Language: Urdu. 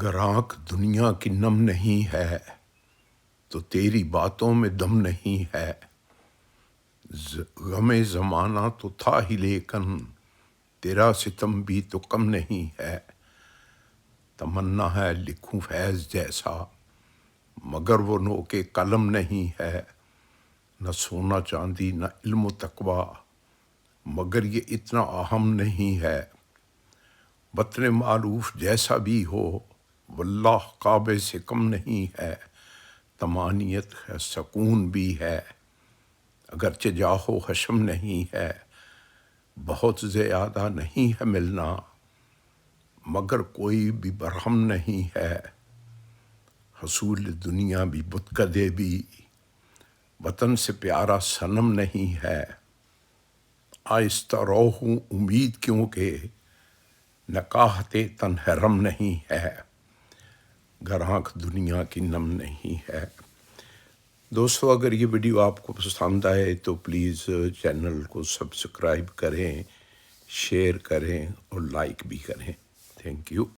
گر آنکھ دنیا کی نم نہیں ہے تو تیری باتوں میں دم نہیں ہے۔ غم زمانہ تو تھا ہی لیکن تیرا ستم بھی تو کم نہیں ہے۔ تمنا ہے لکھوں فیض جیسا مگر وہ نوک قلم نہیں ہے۔ نہ سونا چاندی نہ علم و تقویٰ مگر یہ اتنا اہم نہیں ہے۔ وطن معروف جیسا بھی ہو واللہ کعبے سے کم نہیں ہے۔ طمانینت ہے سکون بھی ہے اگرچہ جاہ و حشم نہیں ہے۔ بہت زیادہ نہیں ہے ملنا مگر کوئی بھی برہم نہیں ہے۔ حصول دنیا بھی بت کدے بھی وطن سے پیارا صنم نہیں ہے۔ آہستہ رو ہوں امید کیونکہ نکاحت تن حرم نہیں ہے۔ گر آنکھ دنیا کی نم نہیں ہے۔ دوستو اگر یہ ویڈیو آپ کو پسند آئے تو پلیز چینل کو سبسکرائب کریں، شیئر کریں اور لائک بھی کریں۔ Thank you.